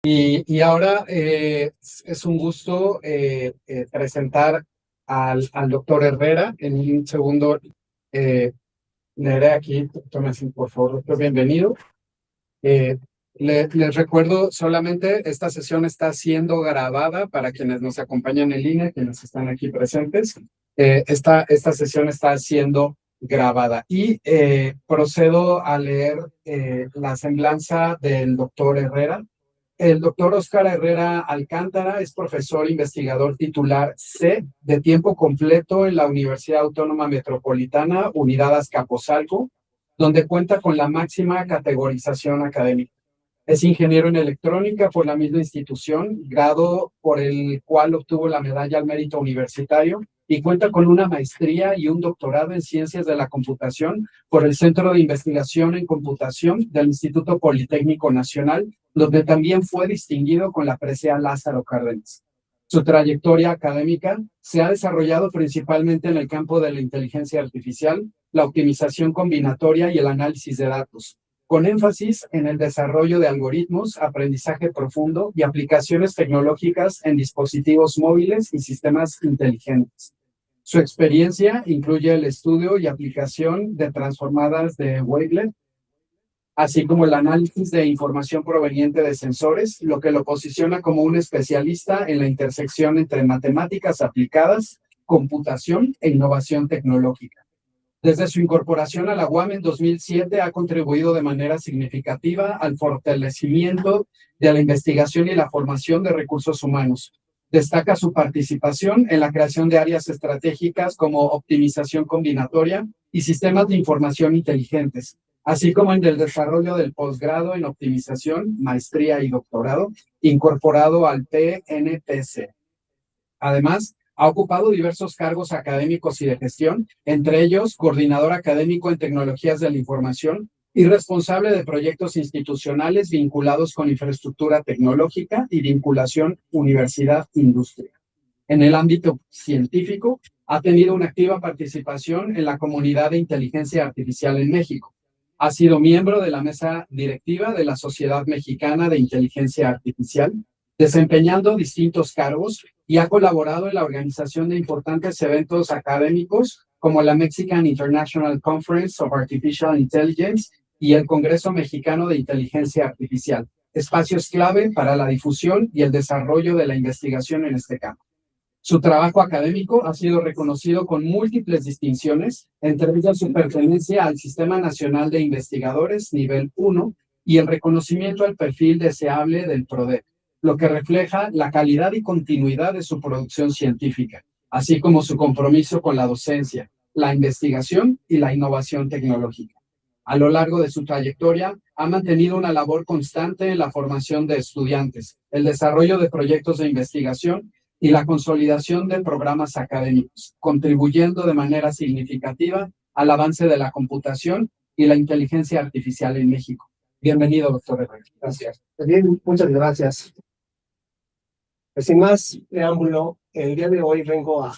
Y ahora es un gusto presentar al doctor Herrera. En un segundo eh, leeré aquí, tómense por favor, doctor, bienvenido. Eh, les recuerdo solamente, esta sesión está siendo grabada para quienes nos acompañan en línea, quienes están aquí presentes. Esta sesión está siendo grabada y procedo a leer la semblanza del doctor Herrera. El doctor Óscar Herrera Alcántara es profesor investigador titular C de tiempo completo en la Universidad Autónoma Metropolitana, Unidad Azcapotzalco, donde cuenta con la máxima categorización académica. Es ingeniero en electrónica por la misma institución, grado por el cual obtuvo la medalla al mérito universitario y cuenta con una maestría y un doctorado en ciencias de la computación por el Centro de Investigación en Computación del Instituto Politécnico Nacional, donde también fue distinguido con la presea Lázaro Cárdenas. Su trayectoria académica se ha desarrollado principalmente en el campo de la inteligencia artificial, la optimización combinatoria y el análisis de datos, con énfasis en el desarrollo de algoritmos, aprendizaje profundo y aplicaciones tecnológicas en dispositivos móviles y sistemas inteligentes. Su experiencia incluye el estudio y aplicación de transformadas de wavelet, así como el análisis de información proveniente de sensores, lo que lo posiciona como un especialista en la intersección entre matemáticas aplicadas, computación e innovación tecnológica. Desde su incorporación a la UAM en 2007 ha contribuido de manera significativa al fortalecimiento de la investigación y la formación de recursos humanos. Destaca su participación en la creación de áreas estratégicas como optimización combinatoria y sistemas de información inteligentes, así como en el desarrollo del posgrado en optimización, maestría y doctorado, incorporado al PNPC. Además, ha ocupado diversos cargos académicos y de gestión, entre ellos coordinador académico en tecnologías de la información y responsable de proyectos institucionales vinculados con infraestructura tecnológica y vinculación universidad-industria. En el ámbito científico, ha tenido una activa participación en la comunidad de inteligencia artificial en México. Ha sido miembro de la mesa directiva de la Sociedad Mexicana de Inteligencia Artificial, desempeñando distintos cargos y ha colaborado en la organización de importantes eventos académicos como la Mexican International Conference of Artificial Intelligence y el Congreso Mexicano de Inteligencia Artificial, espacios clave para la difusión y el desarrollo de la investigación en este campo. Su trabajo académico ha sido reconocido con múltiples distinciones, entre ellas su pertenencia al Sistema Nacional de Investigadores Nivel 1 y el reconocimiento al perfil deseable del PRODEP, lo que refleja la calidad y continuidad de su producción científica, así como su compromiso con la docencia, la investigación y la innovación tecnológica. A lo largo de su trayectoria, ha mantenido una labor constante en la formación de estudiantes, el desarrollo de proyectos de investigación y la consolidación de programas académicos, contribuyendo de manera significativa al avance de la computación y la inteligencia artificial en México. Bienvenido, doctor Herrera. Gracias. Bien, muchas gracias. Pues sin más preámbulo, el día de hoy vengo a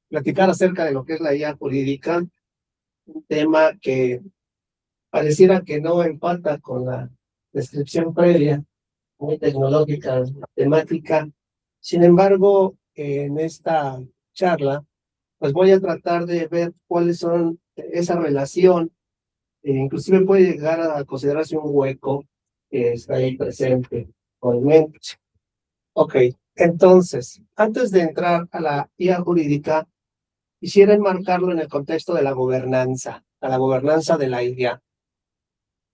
platicar acerca de lo que es la IA jurídica, un tema que pareciera que no empata con la descripción previa, muy tecnológica, matemática. Sin embargo, en esta charla, pues voy a tratar de ver cuáles son esa relación, inclusive puede llegar a considerarse un hueco que está ahí presente actualmente. Ok, entonces, antes de entrar a la IA jurídica, quisiera enmarcarlo en el contexto de la gobernanza de la IA.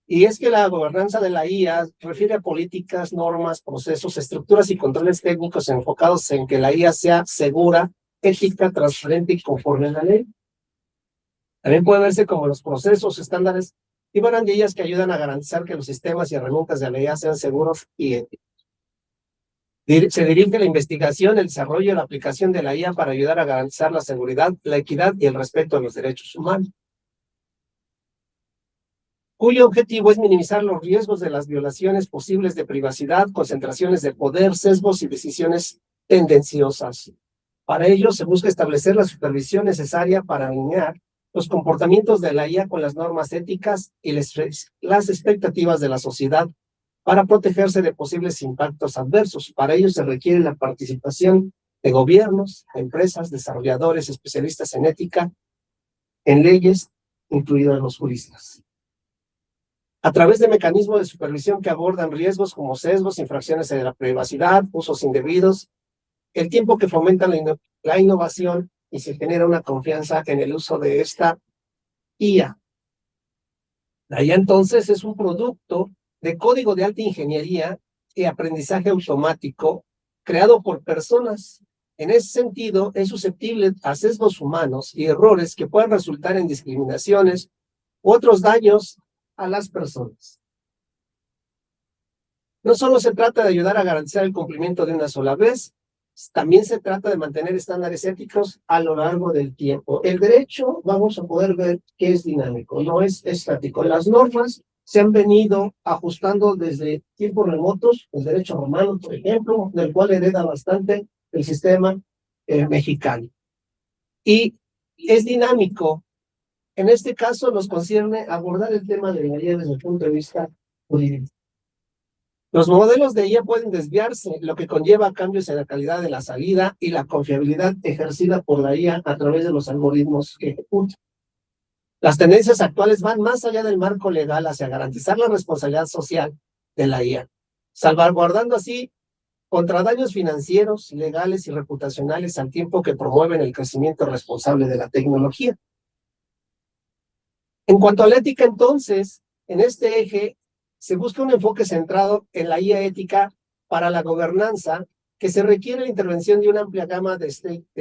Y es que la gobernanza de la IA refiere a políticas, normas, procesos, estructuras y controles técnicos enfocados en que la IA sea segura, ética, transparente y conforme a la ley. También puede verse como los procesos, estándares y barandillas que ayudan a garantizar que los sistemas y herramientas de la IA sean seguros y éticos. Se dirige la investigación, el desarrollo y la aplicación de la IA para ayudar a garantizar la seguridad, la equidad y el respeto a los derechos humanos, cuyo objetivo es minimizar los riesgos de las violaciones posibles de privacidad, concentraciones de poder, sesgos y decisiones tendenciosas. Para ello, se busca establecer la supervisión necesaria para alinear los comportamientos de la IA con las normas éticas y las expectativas de la sociedad para protegerse de posibles impactos adversos. Para ello se requiere la participación de gobiernos, empresas, desarrolladores, especialistas en ética, en leyes, incluidos los juristas. A través de mecanismos de supervisión que abordan riesgos como sesgos, infracciones de la privacidad, usos indebidos, el tiempo que fomenta la innovación y se genera una confianza en el uso de esta IA. La IA entonces es un producto de código de alta ingeniería y aprendizaje automático creado por personas. En ese sentido, es susceptible a sesgos humanos y errores que puedan resultar en discriminaciones u otros daños a las personas. No solo se trata de ayudar a garantizar el cumplimiento de una sola vez, también se trata de mantener estándares éticos a lo largo del tiempo. El derecho, vamos a poder ver que es dinámico, no es estático. Las normas se han venido ajustando desde tiempos remotos, el derecho romano, por ejemplo, del cual hereda bastante el sistema mexicano. Y es dinámico. En este caso nos concierne abordar el tema de la IA desde el punto de vista jurídico. Los modelos de IA pueden desviarse, lo que conlleva cambios en la calidad de la salida y la confiabilidad ejercida por la IA a través de los algoritmos que ejecutan. Las tendencias actuales van más allá del marco legal hacia garantizar la responsabilidad social de la IA, salvaguardando así contra daños financieros, legales y reputacionales al tiempo que promueven el crecimiento responsable de la tecnología. En cuanto a la ética, entonces, en este eje se busca un enfoque centrado en la IA ética para la gobernanza, que se requiere la intervención de una amplia gama de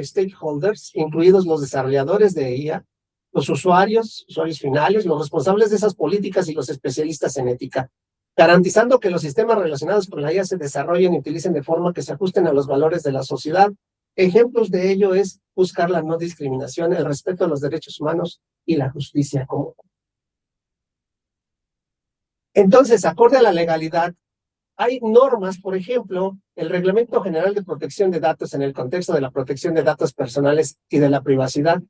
stakeholders, incluidos los desarrolladores de IA, los usuarios finales, los responsables de esas políticas y los especialistas en ética, garantizando que los sistemas relacionados con la IA se desarrollen y utilicen de forma que se ajusten a los valores de la sociedad. Ejemplos de ello es buscar la no discriminación, el respeto a los derechos humanos y la justicia común. Entonces, acorde a la legalidad, hay normas, por ejemplo, el Reglamento General de Protección de Datos en el contexto de la protección de datos personales y de la privacidad,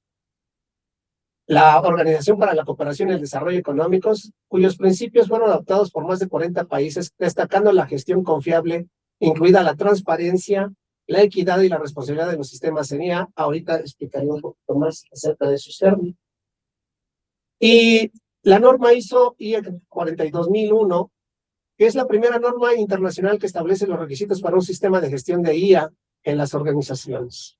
la Organización para la Cooperación y el Desarrollo Económicos, cuyos principios fueron adoptados por más de 40 países, destacando la gestión confiable, incluida la transparencia, la equidad y la responsabilidad de los sistemas en IA. Ahorita explicaré un poquito más acerca de sus términos. Y la norma ISO IE 42001, que es la primera norma internacional que establece los requisitos para un sistema de gestión de IA en las organizaciones.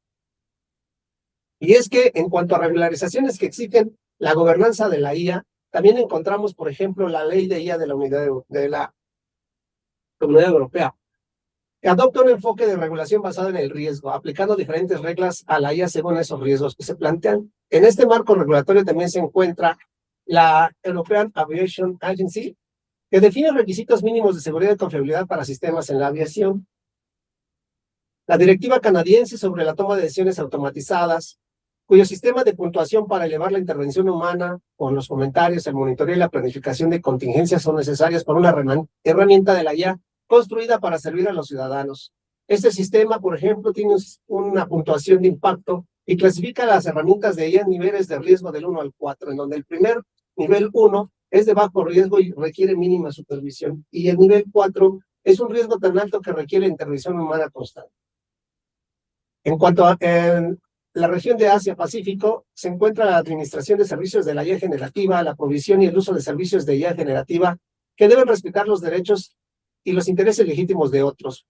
Y es que en cuanto a regularizaciones que exigen la gobernanza de la IA, también encontramos, por ejemplo, la ley de IA de la Comunidad Europea, que adopta un enfoque de regulación basado en el riesgo, aplicando diferentes reglas a la IA según esos riesgos que se plantean. En este marco regulatorio también se encuentra la European Aviation Agency, que define requisitos mínimos de seguridad y confiabilidad para sistemas en la aviación. La Directiva Canadiense sobre la toma de decisiones automatizadas, cuyo sistema de puntuación para elevar la intervención humana con los comentarios, el monitoreo y la planificación de contingencias son necesarias para una herramienta de la IA construida para servir a los ciudadanos. Este sistema, por ejemplo, tiene una puntuación de impacto y clasifica las herramientas de IA en niveles de riesgo del 1 al 4, en donde el primer nivel 1 es de bajo riesgo y requiere mínima supervisión, y el nivel 4 es un riesgo tan alto que requiere intervención humana constante. En cuanto a la región de Asia-Pacífico, se encuentra la administración de servicios de la IA generativa, la provisión y el uso de servicios de IA generativa que deben respetar los derechos y los intereses legítimos de otros,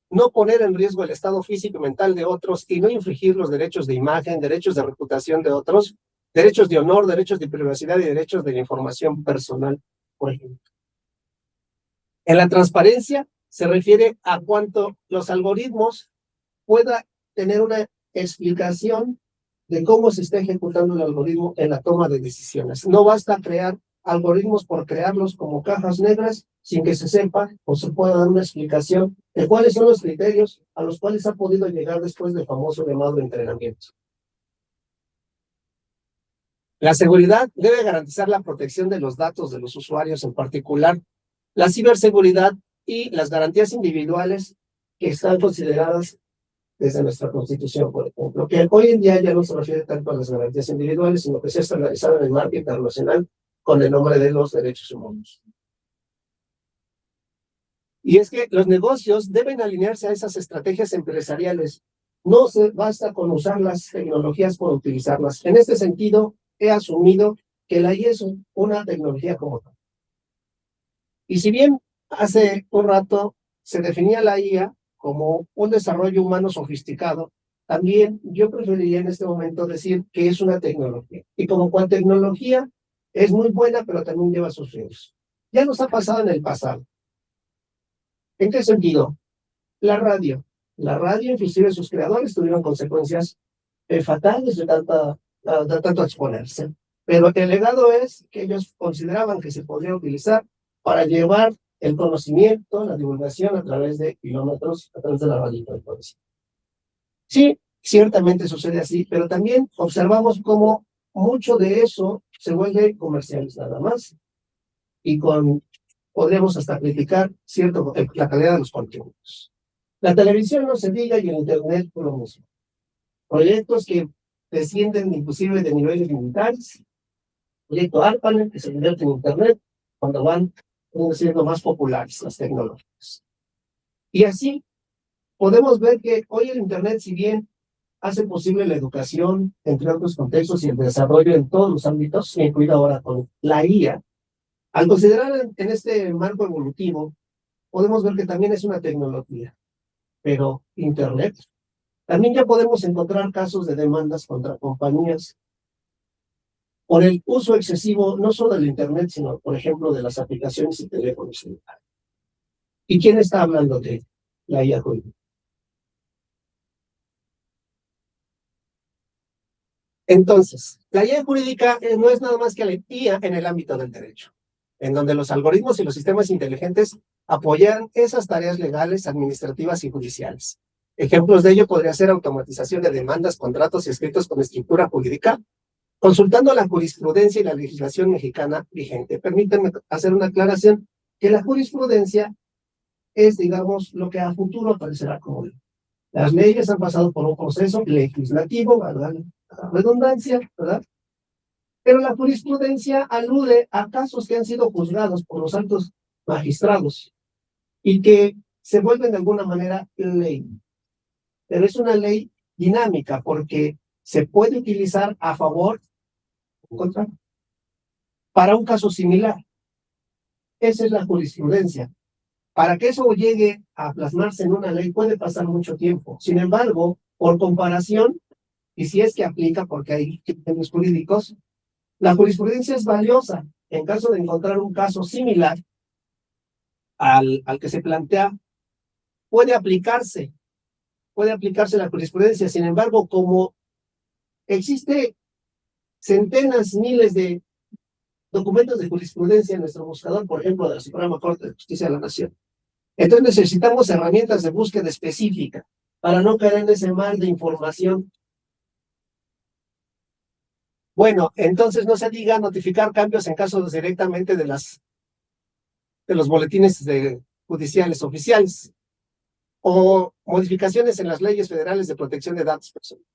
no poner en riesgo el estado físico y mental de otros y no infringir los derechos de imagen, derechos de reputación de otros, derechos de honor, derechos de privacidad y derechos de la información personal, por ejemplo. En la transparencia se refiere a cuánto los algoritmos pueda tener una explicación de cómo se está ejecutando el algoritmo en la toma de decisiones. No basta crear algoritmos por crearlos como cajas negras sin que se sepa o se pueda dar una explicación de cuáles son los criterios a los cuales ha podido llegar después del famoso llamado entrenamiento. La seguridad debe garantizar la protección de los datos de los usuarios, en particular la ciberseguridad y las garantías individuales que están consideradas desde nuestra Constitución, por ejemplo, que hoy en día ya no se refiere tanto a las garantías individuales, sino que se ha estandarizado en el marco internacional con el nombre de los derechos humanos. Y es que los negocios deben alinearse a esas estrategias empresariales. No se basta con usar las tecnologías por utilizarlas. En este sentido, he asumido que la IA es una tecnología como tal. Y si bien hace un rato se definía la IA como un desarrollo humano sofisticado, también yo preferiría en este momento decir que es una tecnología. Y como cual tecnología es muy buena, pero también lleva sus riesgos. Ya nos ha pasado en el pasado. ¿En qué sentido? La radio. La radio, inclusive sus creadores, tuvieron consecuencias fatales de tanto exponerse. Pero el legado es que ellos consideraban que se podría utilizar para llevar el conocimiento, la divulgación a través de kilómetros, a través de la radiofrecuencia. Sí, ciertamente sucede así, pero también observamos cómo mucho de eso se vuelve comerciales nada más. Y podríamos hasta criticar la calidad de los contenidos. La televisión no se diga y el internet por lo mismo. Proyectos que descienden inclusive de niveles militares, proyecto ARPANET que se invierte en internet cuando van siendo más populares las tecnologías. Y así podemos ver que hoy el internet, si bien hace posible la educación, entre otros contextos, y el desarrollo en todos los ámbitos, incluido ahora con la IA, al considerar en este marco evolutivo, podemos ver que también es una tecnología, pero internet. También ya podemos encontrar casos de demandas contra compañías por el uso excesivo no solo del internet, sino, por ejemplo, de las aplicaciones y teléfonos celulares. ¿Y quién está hablando de la IA jurídica? Entonces, la IA jurídica no es nada más que la IA en el ámbito del derecho, en donde los algoritmos y los sistemas inteligentes apoyan esas tareas legales, administrativas y judiciales. Ejemplos de ello podría ser automatización de demandas, contratos y escritos con estructura jurídica, consultando la jurisprudencia y la legislación mexicana vigente. Permítanme hacer una aclaración, que la jurisprudencia es, digamos, lo que a futuro aparecerá como ley. Las leyes han pasado por un proceso legislativo, ¿verdad? La redundancia, ¿verdad? Pero la jurisprudencia alude a casos que han sido juzgados por los altos magistrados y que se vuelven de alguna manera ley. Pero es una ley dinámica porque se puede utilizar a favor o contra para un caso similar. Esa es la jurisprudencia. Para que eso llegue a plasmarse en una ley puede pasar mucho tiempo. Sin embargo, por comparación, y si es que aplica porque hay criterios jurídicos, la jurisprudencia es valiosa en caso de encontrar un caso similar al que se plantea, puede aplicarse la jurisprudencia. Sin embargo, como existe centenas, miles de documentos de jurisprudencia en nuestro buscador, por ejemplo, de la Suprema Corte de Justicia de la Nación, entonces necesitamos herramientas de búsqueda específica para no caer en ese mar de información. Bueno, entonces no se diga notificar cambios en casos directamente de los boletines judiciales oficiales o modificaciones en las leyes federales de protección de datos personales.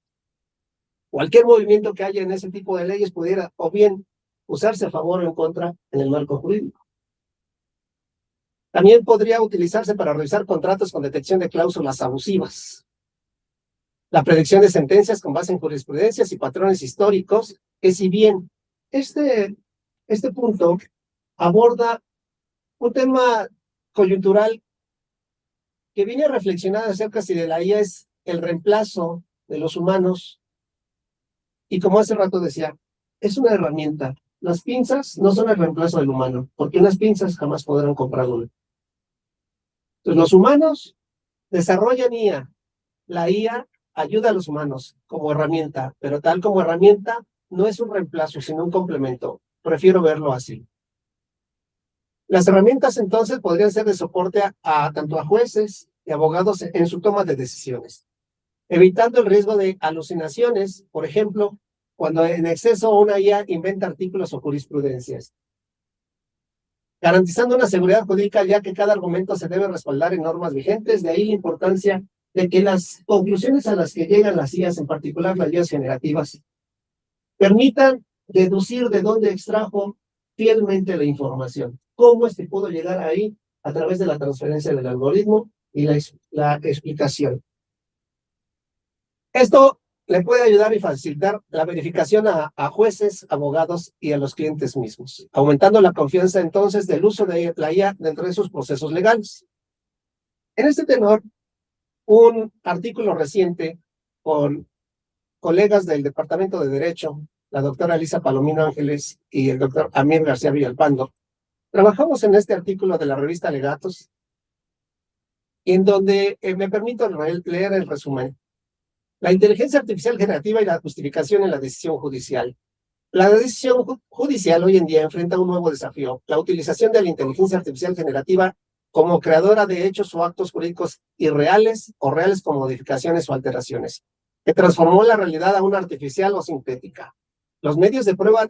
Cualquier movimiento que haya en ese tipo de leyes pudiera o bien usarse a favor o en contra en el marco jurídico. También podría utilizarse para revisar contratos con detección de cláusulas abusivas. La predicción de sentencias con base en jurisprudencias y patrones históricos, que si bien este punto aborda un tema coyuntural que viene a reflexionar acerca si de la IA es el reemplazo de los humanos, y como hace rato decía, es una herramienta. Las pinzas no son el reemplazo del humano, porque unas pinzas jamás podrán comprar una. Entonces, los humanos desarrollan IA. La IA ayuda a los humanos como herramienta, pero tal como herramienta no es un reemplazo, sino un complemento. Prefiero verlo así. Las herramientas entonces podrían ser de soporte tanto a jueces y abogados en su toma de decisiones, evitando el riesgo de alucinaciones, por ejemplo, cuando en exceso una IA inventa artículos o jurisprudencias. Garantizando una seguridad jurídica, ya que cada argumento se debe respaldar en normas vigentes, de ahí la importancia de que las conclusiones a las que llegan las IAs, en particular las IAs generativas, permitan deducir de dónde extrajo fielmente la información. ¿Cómo es que pudo llegar ahí? a través de la transferencia del algoritmo y la explicación. Esto le puede ayudar y facilitar la verificación a jueces, abogados y a los clientes mismos, aumentando la confianza entonces del uso de la IA dentro de sus procesos legales. En este tenor, un artículo reciente con colegas del Departamento de Derecho, la doctora Elisa Palomino Ángeles y el doctor Amir García Villalpando, trabajamos en este artículo de la revista Legatos, en donde me permito leer el resumen. La inteligencia artificial generativa y la justificación en la decisión judicial. La decisión judicial hoy en día enfrenta un nuevo desafío, la utilización de la inteligencia artificial generativa como creadora de hechos o actos jurídicos irreales o reales con modificaciones o alteraciones, que transformó la realidad a una artificial o sintética. Los medios de prueba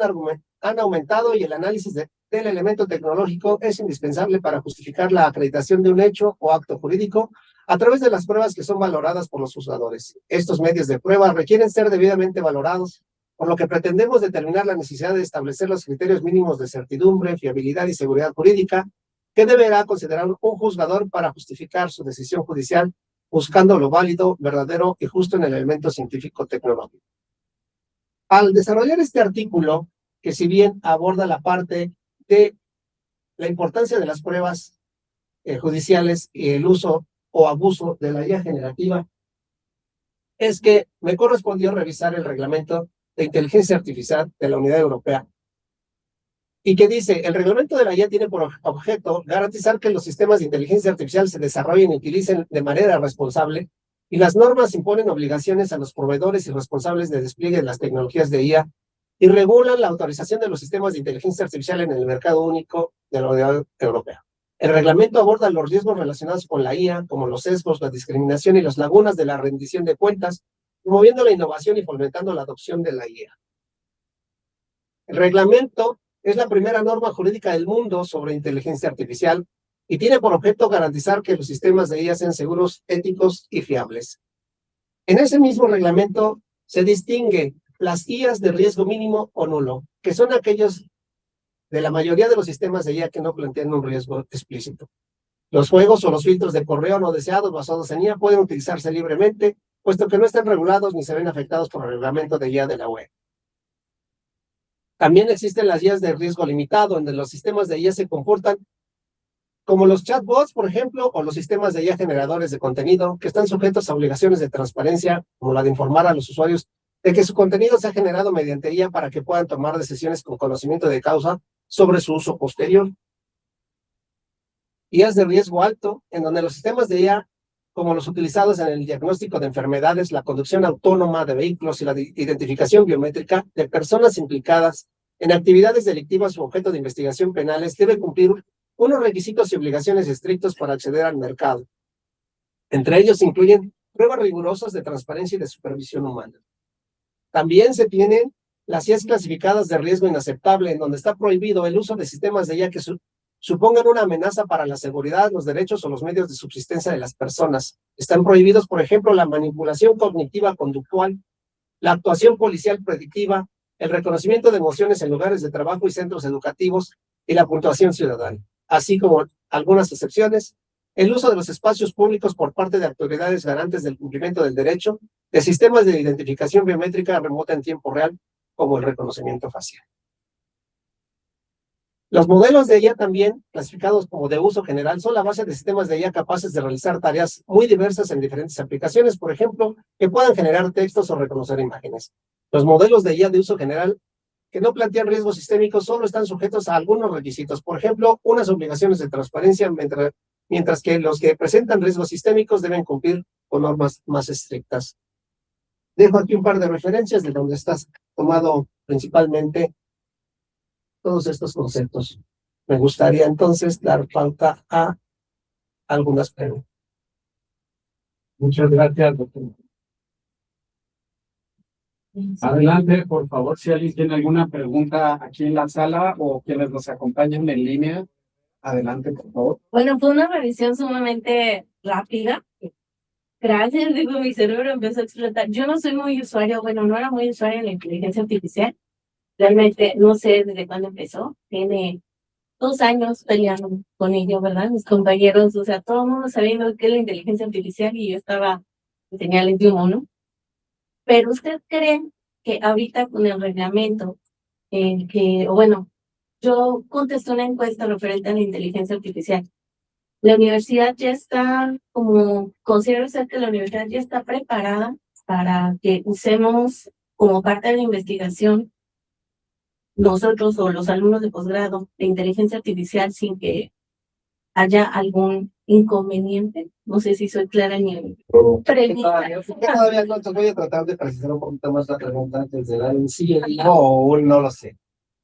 han aumentado y el análisis del elemento tecnológico es indispensable para justificar la acreditación de un hecho o acto jurídico a través de las pruebas que son valoradas por los juzgadores. Estos medios de prueba requieren ser debidamente valorados, por lo que pretendemos determinar la necesidad de establecer los criterios mínimos de certidumbre, fiabilidad y seguridad jurídica que deberá considerar un juzgador para justificar su decisión judicial, buscando lo válido, verdadero y justo en el elemento científico-tecnológico. Al desarrollar este artículo, que si bien aborda la parte de la importancia de las pruebas judiciales y el uso o abuso de la IA generativa, es que me correspondió revisar el reglamento de inteligencia artificial de la Unidad Europea, y que dice, el reglamento de la IA tiene por objeto garantizar que los sistemas de inteligencia artificial se desarrollen y utilicen de manera responsable, y las normas imponen obligaciones a los proveedores y responsables de despliegue de las tecnologías de IA y regulan la autorización de los sistemas de inteligencia artificial en el mercado único de la Unión Europea. El reglamento aborda los riesgos relacionados con la IA, como los sesgos, la discriminación y las lagunas de la rendición de cuentas, promoviendo la innovación y fomentando la adopción de la IA. El reglamento es la primera norma jurídica del mundo sobre inteligencia artificial y tiene por objeto garantizar que los sistemas de IA sean seguros, éticos y fiables. En ese mismo reglamento se distingue las IAs de riesgo mínimo o nulo, que son aquellos de la mayoría de los sistemas de IA que no plantean un riesgo explícito. Los juegos o los filtros de correo no deseados basados en IA pueden utilizarse libremente, puesto que no están regulados ni se ven afectados por el reglamento de IA de la UE. También existen las IAs de riesgo limitado, donde los sistemas de IA se comportan como los chatbots, por ejemplo, o los sistemas de IA generadores de contenido, que están sujetos a obligaciones de transparencia, como la de informar a los usuarios de que su contenido se ha generado mediante IA para que puedan tomar decisiones con conocimiento de causa sobre su uso posterior. IAs de riesgo alto, en donde los sistemas de IA, como los utilizados en el diagnóstico de enfermedades, la conducción autónoma de vehículos y la identificación biométrica de personas implicadas en actividades delictivas u objeto de investigación penales, deben cumplir unos requisitos y obligaciones estrictos para acceder al mercado. Entre ellos incluyen pruebas rigurosas de transparencia y de supervisión humana. También se tienen las IAs clasificadas de riesgo inaceptable, en donde está prohibido el uso de sistemas de IA que supongan una amenaza para la seguridad, los derechos o los medios de subsistencia de las personas. Están prohibidos, por ejemplo, la manipulación cognitiva conductual, la actuación policial predictiva, el reconocimiento de emociones en lugares de trabajo y centros educativos y la puntuación ciudadana, así como algunas excepciones, el uso de los espacios públicos por parte de autoridades garantes del cumplimiento del derecho, de sistemas de identificación biométrica remota en tiempo real, como el reconocimiento facial. Los modelos de IA también, clasificados como de uso general, son la base de sistemas de IA capaces de realizar tareas muy diversas en diferentes aplicaciones, por ejemplo, que puedan generar textos o reconocer imágenes. Los modelos de IA de uso general que no plantean riesgos sistémicos solo están sujetos a algunos requisitos, por ejemplo, unas obligaciones de transparencia, mientras que los que presentan riesgos sistémicos deben cumplir con normas más estrictas. Dejo aquí un par de referencias de donde está tomado principalmente todos estos conceptos. Me gustaría entonces dar pauta a algunas preguntas. Muchas gracias, doctor. Adelante, por favor, si alguien tiene alguna pregunta aquí en la sala o quienes nos acompañan en línea, adelante, por favor. Bueno, fue una revisión sumamente rápida. Gracias, digo, mi cerebro empezó a explotar. Yo no soy muy usuario, bueno, no era muy usuario en la inteligencia artificial. Realmente no sé desde cuándo empezó. Tiene 2 años peleando con ello, ¿verdad? Mis compañeros, o sea, todo el mundo sabiendo qué es la inteligencia artificial y yo estaba en señales de humo, ¿no? Pero ¿usted cree que ahorita con el reglamento, o bueno, yo contesté una encuesta referente a la inteligencia artificial? La universidad ya está, considera usted que la universidad ya está preparada para que usemos como parte de la investigación nosotros o los alumnos de posgrado de inteligencia artificial sin que haya algún inconveniente? No sé si soy clara en mi pregunta. Todavía no, te voy a tratar de precisar un poquito más la pregunta antes de dar un sí o un no lo sé.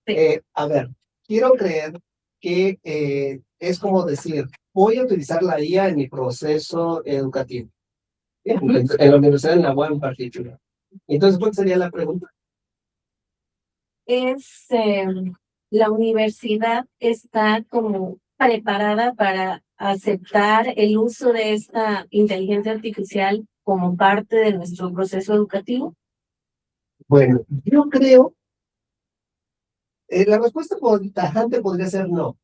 Sí. A ver, quiero creer que es como decir, voy a utilizar la IA en mi proceso educativo, en la universidad, en la UAM en particular. Entonces, ¿cuál sería la pregunta? Es la universidad está como preparada para aceptar el uso de esta inteligencia artificial como parte de nuestro proceso educativo. Bueno, yo creo, la respuesta tajante podría ser no.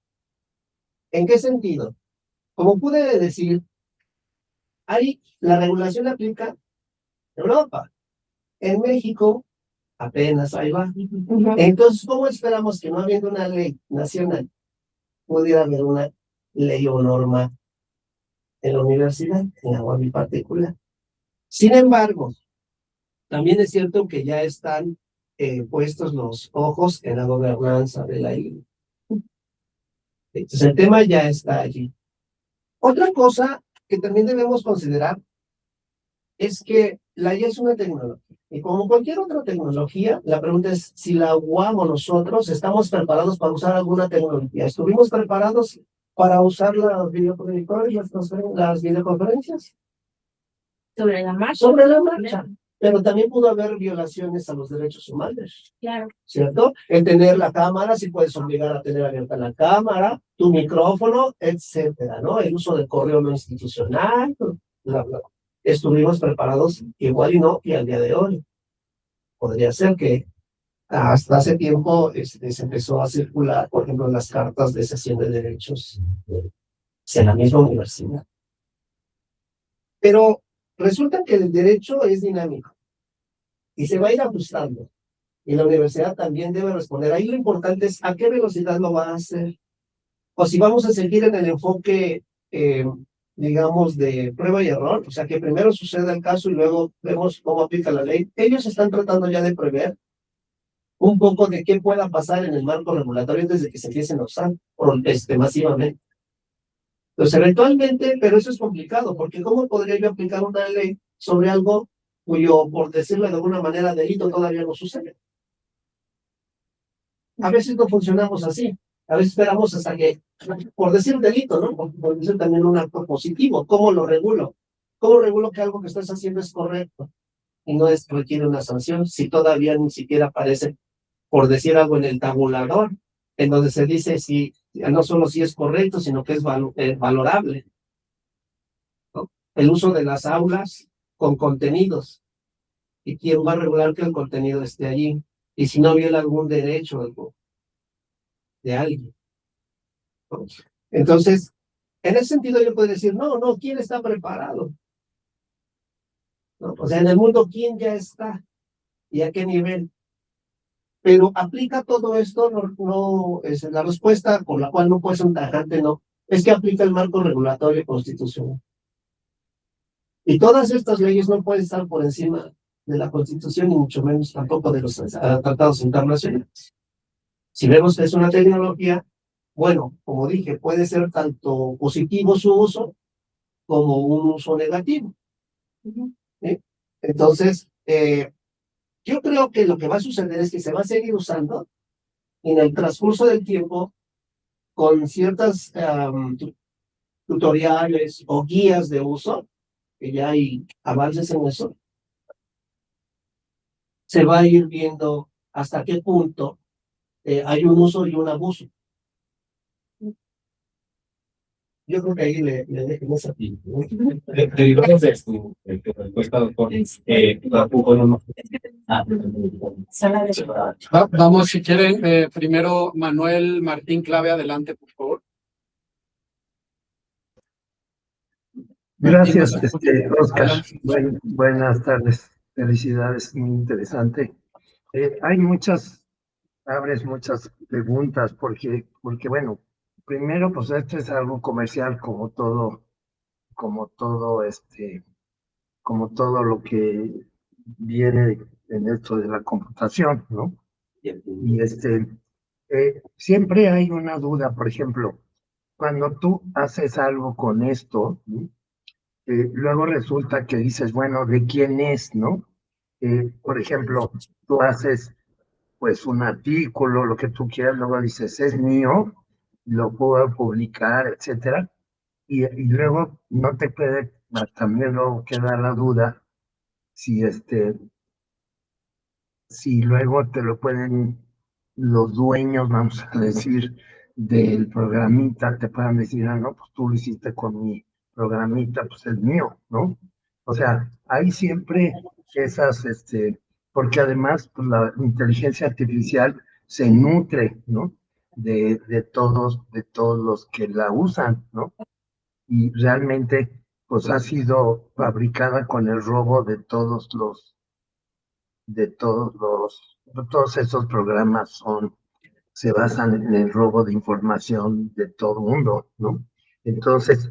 ¿En qué sentido? Como pude decir, la regulación aplica en Europa. En México apenas ahí va. Entonces, ¿cómo esperamos que no habiendo una ley nacional pudiera haber una ley o norma en la universidad, en la UAM en particular? Sin embargo, también es cierto que ya están puestos los ojos en la gobernanza de la IA. Entonces, el tema ya está allí. Otra cosa que también debemos considerar es que la IA es una tecnología. Y como cualquier otra tecnología, la pregunta es si la UAM o nosotros estamos preparados para usar alguna tecnología. ¿Estuvimos preparados para usar los videoproyectores, las videoconferencias? Sobre la marcha. Sobre la marcha. Pero también pudo haber violaciones a los derechos humanos. Claro. ¿Cierto? El tener la cámara, si puedes obligar a tener abierta la cámara, tu micrófono, etcétera, ¿no? El uso del correo no institucional, bla, bla. Estuvimos preparados igual y no, y al día de hoy. Podría ser que hasta hace tiempo se empezó a circular, por ejemplo, las cartas de cesión de derechos en la misma universidad. Pero resulta que el derecho es dinámico y se va a ir ajustando. Y la universidad también debe responder. Ahí lo importante es a qué velocidad lo va a hacer. O si vamos a seguir en el enfoque, digamos, de prueba y error, o sea, que primero suceda el caso y luego vemos cómo aplica la ley. Ellos están tratando ya de prever un poco de qué pueda pasar en el marco regulatorio desde que se empiecen a usar masivamente. Entonces, eventualmente, pero eso es complicado, porque ¿cómo podría yo aplicar una ley sobre algo cuyo, por decirlo de alguna manera, delito todavía no sucede? A veces no funcionamos así. A veces esperamos hasta que, por decir delito, ¿no? Por decir también un acto positivo. ¿Cómo lo regulo? ¿Cómo regulo que algo que estás haciendo es correcto y no requiere una sanción si todavía ni siquiera aparece, por decir algo, en el tabulador, en donde se dice si no solo si es correcto, sino que es valorable, ¿no? El uso de las aulas con contenidos. ¿Y quién va a regular que el contenido esté allí? Y si no viola algún derecho de alguien, ¿no? Entonces, en ese sentido yo puedo decir, no, no, ¿quién está preparado? ¿No? O sea, en el mundo, ¿quién ya está? ¿Y a qué nivel? Pero aplica todo esto, no es la respuesta con la cual no puede ser un tajante, no. Es que aplica el marco regulatorio constitucional. Y todas estas leyes no pueden estar por encima de la Constitución, ni mucho menos tampoco de los tratados internacionales. Si vemos que es una tecnología, bueno, como dije, puede ser tanto positivo su uso como un uso negativo. ¿Sí? Entonces, yo creo que lo que va a suceder es que se va a seguir usando en el transcurso del tiempo con ciertas tutoriales o guías de uso, que ya hay avances en eso. Se va a ir viendo hasta qué punto hay un uso y un abuso. Yo creo que ahí le dejemos aquí. Derivamos de su respuesta, doctor. Sala de... Vamos, si quieren, primero Manuel Martín Clave, adelante, por favor. Martín, Gracias, ¿nos escucha? Oscar. Adelante. Buenas tardes. Felicidades, muy interesante. Abres muchas preguntas porque bueno, primero, pues esto es algo comercial como todo, como todo lo que viene en esto de la computación, ¿no? Y siempre hay una duda, por ejemplo, cuando tú haces algo con esto, ¿no? Luego resulta que dices, bueno, ¿de quién es, no? Por ejemplo, tú haces pues un artículo, lo que tú quieras, luego dices, es mío, lo puedo publicar, etcétera, y luego no te puede, también luego queda la duda si si luego te lo pueden los dueños, vamos a decir, del programita, te puedan decir, ah, no, pues tú lo hiciste con mi programita, pues es mío, ¿no? O sea, hay siempre esas, porque además, pues la inteligencia artificial se nutre, ¿no? De todos los que la usan, ¿no? Y realmente, pues ha sido fabricada con el robo todos esos programas se basan en el robo de información de todo el mundo, ¿no? Entonces,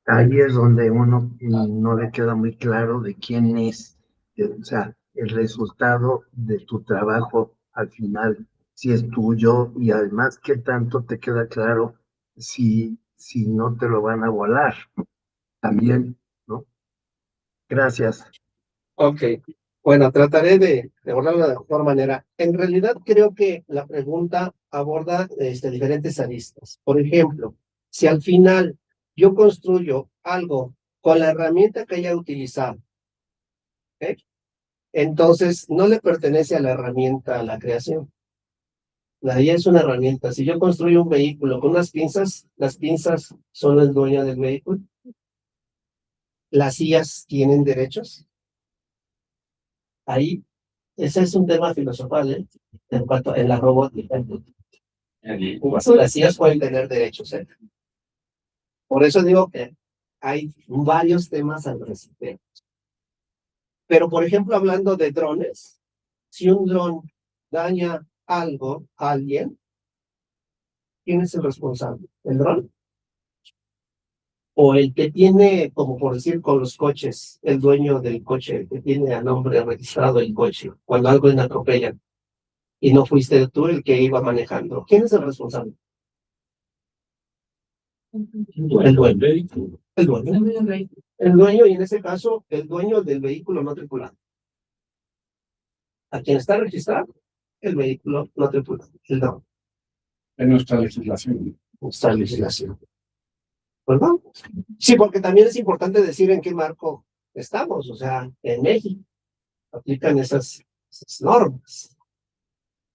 ahí es donde uno no le queda muy claro de quién es, o sea, el resultado de tu trabajo al final, si es tuyo y además qué tanto te queda claro si no te lo van a volar también, ¿no? Gracias. Ok, bueno, trataré de abordarlo de la mejor manera. En realidad creo que la pregunta aborda diferentes aristas. Por ejemplo, si al final yo construyo algo con la herramienta que haya utilizado, ¿ok? Entonces no le pertenece a la herramienta a la creación. La IA es una herramienta. Si yo construyo un vehículo con unas pinzas, las pinzas son el dueño del vehículo. Las IAs tienen derechos. Ahí, ese es un tema filosofal, ¿eh? En cuanto en la robótica. Las IAs pueden tener derechos, ¿eh? Por eso digo que hay varios temas al respecto. Pero, por ejemplo, hablando de drones, si un dron daña algo a alguien, ¿quién es el responsable? ¿El dron? O el que tiene, como por decir, con los coches, el dueño del coche, que tiene a nombre registrado el coche, cuando algo le atropellan, y no fuiste tú el que iba manejando. ¿Quién es el responsable? El dueño. El dueño. El dueño, y en ese caso, el dueño del vehículo no tripulado. A quien está registrado, el vehículo no tripulado, el dron. En nuestra legislación. Nuestra legislación. ¿Verdad? Sí, porque también es importante decir en qué marco estamos, o sea, en México aplican esas normas.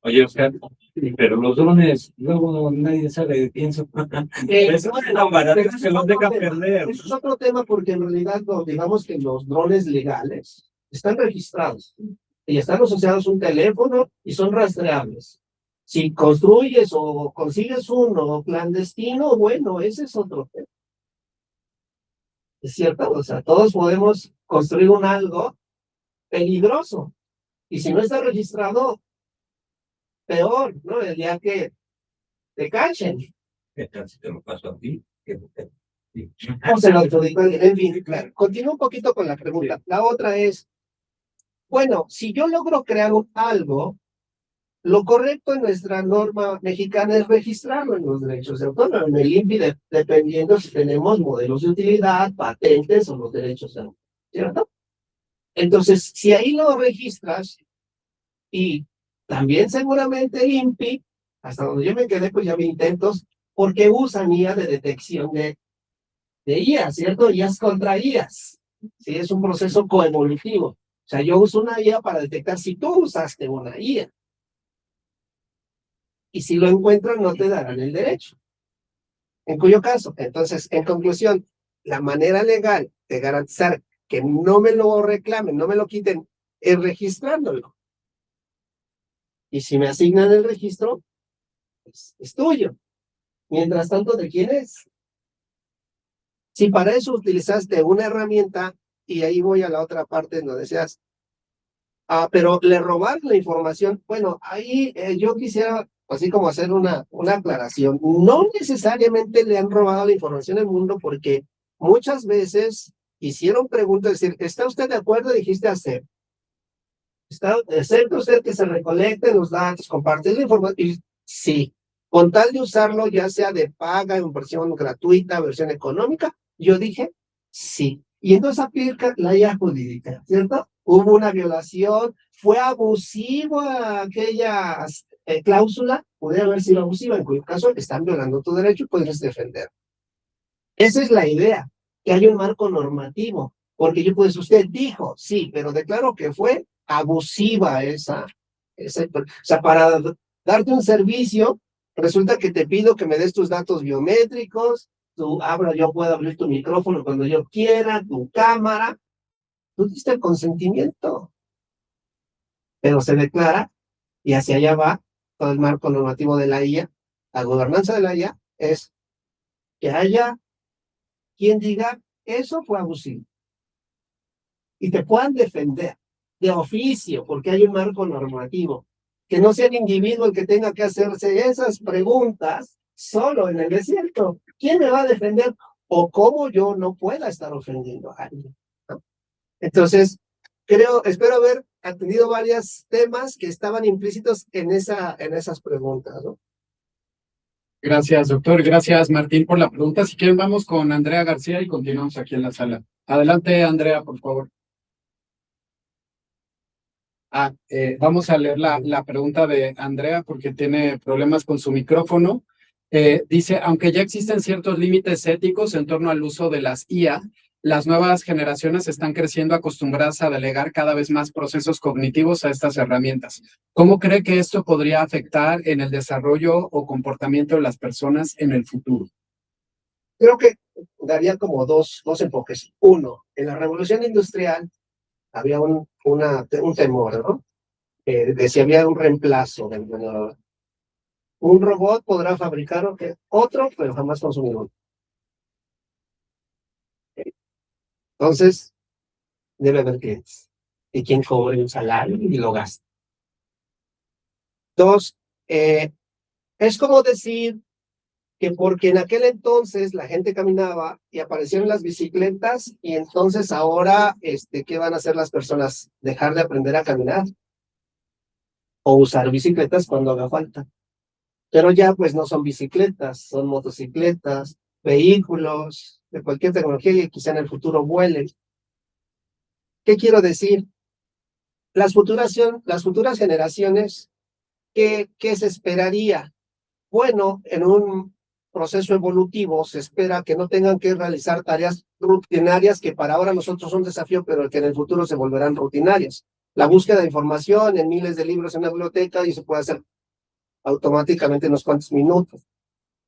Oye, Oscar, pero los drones, luego nadie sabe de quién son. Eso es tan barato que los dejan perder. Eso es otro tema porque en realidad digamos que los drones legales están registrados y están asociados a un teléfono y son rastreables. Si construyes o consigues uno clandestino, bueno, ese es otro tema. ¿Es cierto? O sea, todos podemos construir un algo peligroso y si no está registrado, peor, ¿no? El día que te cachen. ¿Qué tal si te lo paso a ti? O se lo adjudico, en fin, claro. Continúo un poquito con la pregunta. La otra es, bueno, si yo logro crear algo, lo correcto en nuestra norma mexicana es registrarlo en los derechos de autor, en el INPI, dependiendo si tenemos modelos de utilidad, patentes o los derechos de autor, ¿cierto? Entonces, si ahí lo registras, y también seguramente el INPI, hasta donde yo me quedé, pues ya vi intentos, porque usan IA de detección de IA, ¿cierto? IAs contra IAs. Sí, es un proceso coevolutivo. O sea, yo uso una IA para detectar si tú usaste una IA. Y si lo encuentran, no te darán el derecho. En cuyo caso, entonces, en conclusión, la manera legal de garantizar que no me lo reclamen, no me lo quiten, es registrándolo. Y si me asignan el registro, pues, es tuyo. Mientras tanto, ¿de quién es? Si para eso utilizaste una herramienta, y ahí voy a la otra parte donde decías, pero le robaron la información. Bueno, ahí yo quisiera así como hacer una aclaración. No necesariamente le han robado la información al mundo, porque muchas veces hicieron preguntas, es decir, ¿está usted de acuerdo? Dijiste hacer. ¿Acepta usted que se recolecten los datos, compartir la información? Y sí, con tal de usarlo, ya sea de paga, en versión gratuita, versión económica, yo dije sí. Y entonces aplica la IA jurídica, ¿cierto? Hubo una violación, fue abusiva aquella cláusula, podría haber sido abusiva, en cuyo caso están violando tu derecho y puedes defender. Esa es la idea, que hay un marco normativo, porque yo pues usted dijo, sí, pero declaro que fue abusiva o sea, para darte un servicio, resulta que te pido que me des tus datos biométricos, yo puedo abrir tu micrófono cuando yo quiera, tu cámara, tú diste el consentimiento, pero se declara, y hacia allá va todo el marco normativo de la IA, la gobernanza de la IA es que haya quien diga, eso fue abusivo, y te puedan defender de oficio, porque hay un marco normativo, que no sea el individuo el que tenga que hacerse esas preguntas solo en el desierto. ¿Quién me va a defender? O cómo yo no pueda estar ofendiendo a alguien, ¿no? Entonces, espero haber atendido varios temas que estaban implícitos en esas preguntas, ¿no? Gracias, doctor. Gracias, Martín, por la pregunta. Si quieren, vamos con Andrea García y continuamos aquí en la sala. Adelante, Andrea, por favor. Vamos a leer la pregunta de Andrea porque tiene problemas con su micrófono. Dice, aunque ya existen ciertos límites éticos en torno al uso de las IA, las nuevas generaciones están creciendo acostumbradas a delegar cada vez más procesos cognitivos a estas herramientas. ¿Cómo cree que esto podría afectar en el desarrollo o comportamiento de las personas en el futuro? Creo que daría como dos enfoques. Uno, en la revolución industrial había un temor, ¿no? De si había un reemplazo del vendedor. Un robot podrá fabricar otro, pero jamás consumir uno. Entonces, debe haber clientes y quien cobre un salario y lo gasta. Dos, es como decir que porque en aquel entonces la gente caminaba y aparecieron las bicicletas, y entonces ahora, ¿qué van a hacer las personas? ¿Dejar de aprender a caminar? O usar bicicletas cuando haga falta. Pero ya pues no son bicicletas, son motocicletas, vehículos de cualquier tecnología que quizá en el futuro vuelen. ¿Qué quiero decir? Las futuras generaciones, ¿qué se esperaría? Bueno, en un proceso evolutivo se espera que no tengan que realizar tareas rutinarias que para ahora nosotros son un desafío, pero que en el futuro se volverán rutinarias. La búsqueda de información en miles de libros en la biblioteca, y se puede hacer automáticamente en unos cuantos minutos.